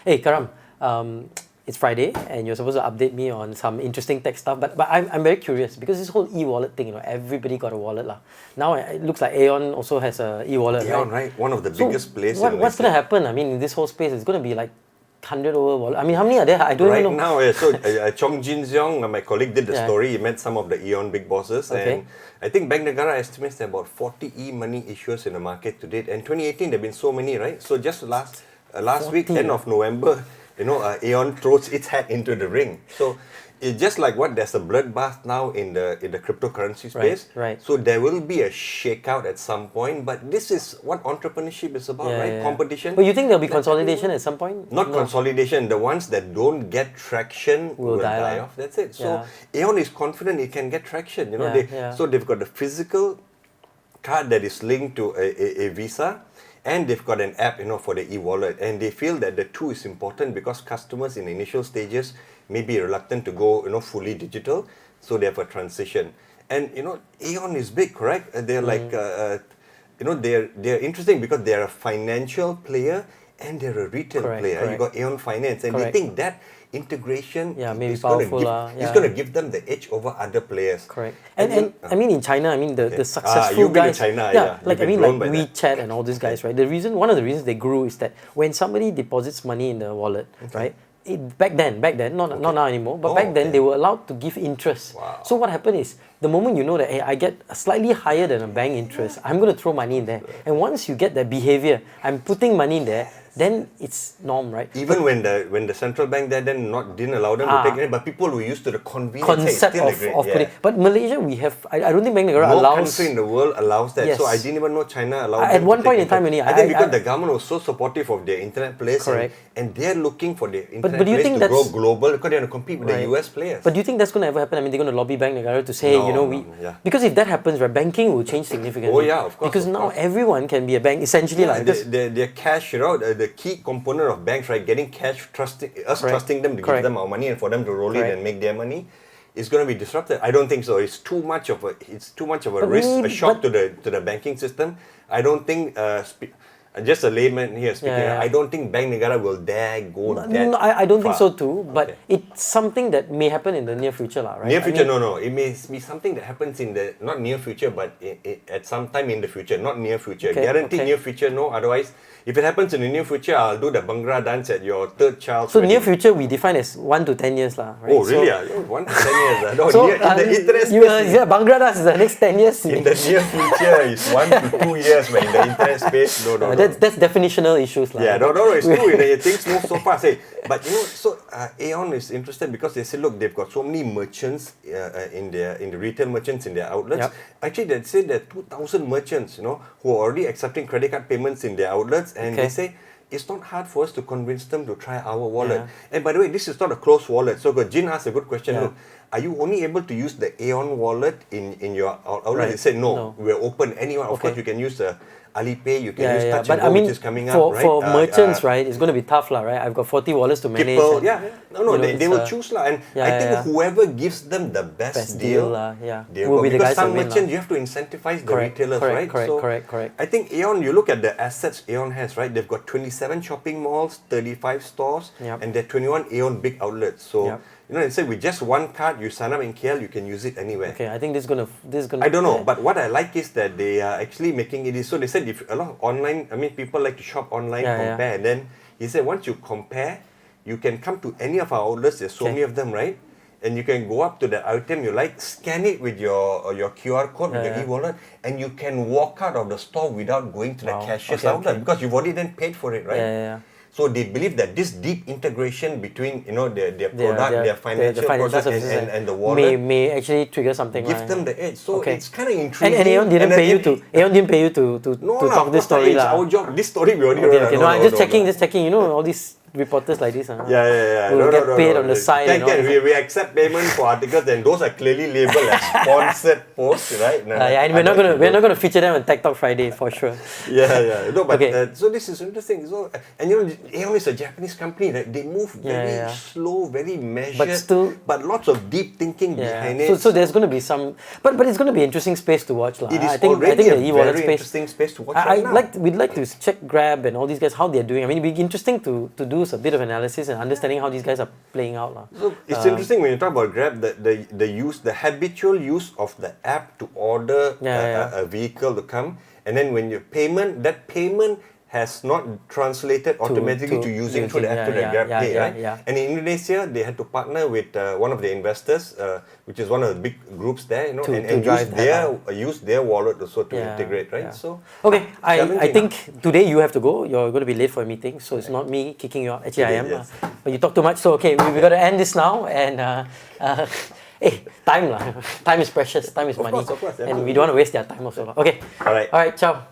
Hey, Karam, it's Friday and you're supposed to update me on some interesting tech stuff. But I'm very curious because this whole e-wallet thing, everybody got a wallet lah. Now it looks like AEON also has a e-wallet, AEON, right? One of the biggest players in Malaysia. What's going to happen? I mean, in this whole space, it's going to be like 100 over wallet. I mean, how many are there? I don't even know. Right now, Chong Jin Xiong, my colleague, did the story. He met some of the AEON big bosses. And I think Bank Negara estimates there are about 40 e-money issuers in the market to date. And 2018, there have been so many, right? So just last week, end of November, AEON throws its hat into the ring. So it's just like there's a bloodbath now in the cryptocurrency space. Right. So there will be a shakeout at some point. But this is what entrepreneurship is about, right? Yeah. Competition. But you think there'll be consolidation at some point? Not consolidation. The ones that don't get traction will die off. That's it. So AEON is confident it can get traction. So they've got the physical card that is linked to a Visa. And they've got an app, for the e-wallet, and they feel that the two is important because customers in the initial stages may be reluctant to go, fully digital, so they have a transition. And AEON is big, correct? They're like, they're interesting because they're a financial player and they're a retail player. Correct. You got AEON Finance, and they think that integration is going to give them the edge over other players. Correct. And I mean, in China, the successful guys, China, like WeChat and all these guys, right? One of the reasons they grew is that when somebody deposits money in the wallet, right? Back then, not now anymore, but back then they were allowed to give interest. Wow. So what happened is, the moment you know that, hey, I get slightly higher than a bank interest, I'm going to throw money in there. And once you get that behavior, I'm putting money in there, then it's norm, right? Even when the central bank there didn't allow them to take it, but people were used to the concept of putting. But Malaysia, we have, I don't think Bank Negara allows. No country in the world allows that. So I didn't even know China allowed at one point in time, I think because the government was so supportive of their internet players, and they're looking for their internet players to grow global because they're going to compete with the US players. But do you think that's going to ever happen? I mean, they're going to lobby Bank Negara to say, because if that happens, right, banking will change significantly. Oh yeah, of course. Because now everyone can be a bank, essentially. Their cash, the key component of banks, right, getting cash, trusting them to give them our money and for them to roll in and make their money, is going to be disrupted. I don't think so. It's too much of a risk, a shock to the banking system. I don't think. Just a layman here speaking. I don't think Bank Negara will dare go that No, I don't think so too. But it's something that may happen in the near future, right? Near future, no. It may be something that happens in the not near future, but at some time in the future. Not near future. Guaranteed near future, no. Otherwise, if it happens in the near future, I'll do the Bhangra dance at your third child's wedding. Near future we define as 1 to 10 years, right? Oh, really? 1 to 10 years. No, so, in the internet space, Bhangra dance is the next 10 years. In the near future, it's 1 to 2 years. But in the internet space, no. That's definitional issues, Yeah, no, it's true. Things move so fast. But AEON is interested because they say, look, they've got so many merchants in the retail merchants in their outlets. Actually, they say there are 2,000 merchants, who are already accepting credit card payments in their outlets, and they say it's not hard for us to convince them to try our wallet. And by the way, this is not a closed wallet. So Jin asked a good question. Look, are you only able to use the AEON wallet in your outlet? They said no. We're open. Anyone, of course, you can use the Alipay, you can use Touch and Go, which is coming up, right? For merchants, right, it's going to be tough, right? I've got 40 wallets to manage. They will choose, and I think whoever gives them the best deal will be the guys. Because some merchants, you have to incentivize the retailers, right? Correct. I think AEON, you look at the assets AEON has, right? They've got 27 shopping malls, 35 stores, and there are 21 AEON big outlets. So they say with just one card, you sign up in KL, you can use it anywhere. Okay, I think this is gonna. I don't know, but what I like is that they are actually making it. So they said if a lot of online, people like to shop online, compare, and then he said once you compare, you can come to any of our outlets. There's so many of them, right? And you can go up to the item you like, scan it with your QR code with your e-wallet, and you can walk out of the store without going to the cashier's outlet because you've already then paid for it, right? So they believe that this deep integration between their product, their financial product and the wallet may actually trigger something. Give them the edge. So it's kind of intriguing. And AEON didn't pay you to talk this story. It's our job. This story we already No, I'm just checking. All these reporters like this. Will get paid on the side. We accept payment for articles, and those are clearly labeled as sponsored posts, right? And we're not gonna feature them on TechTalk Friday for sure. No, but so this is interesting. So AEON is a Japanese company, right? They move very slow, very measured, but lots of deep thinking behind it. So there's going to be some, but it's going to be interesting space to watch, It is already the a e-wallet very space, interesting space to watch right now. We'd like to check Grab and all these guys how they're doing. I mean, it'd be interesting to do a bit of analysis and understanding how these guys are playing out. So it's interesting when you talk about Grab, the habitual use of the app to order a vehicle to come, and then when your payment, that payment has not translated automatically to using through the app to the Grab Pay, right? And in Indonesia, they had to partner with one of the investors, which is one of the big groups there, and use their wallet also to integrate, right? So okay, I think today you have to go. You're going to be late for a meeting, so it's not me kicking you out. Actually, I am. Yes. But you talk too much, so okay, we got to end this now. And hey, time is precious. Time is money, of course, and we don't want to waste their time also. Okay, all right, ciao.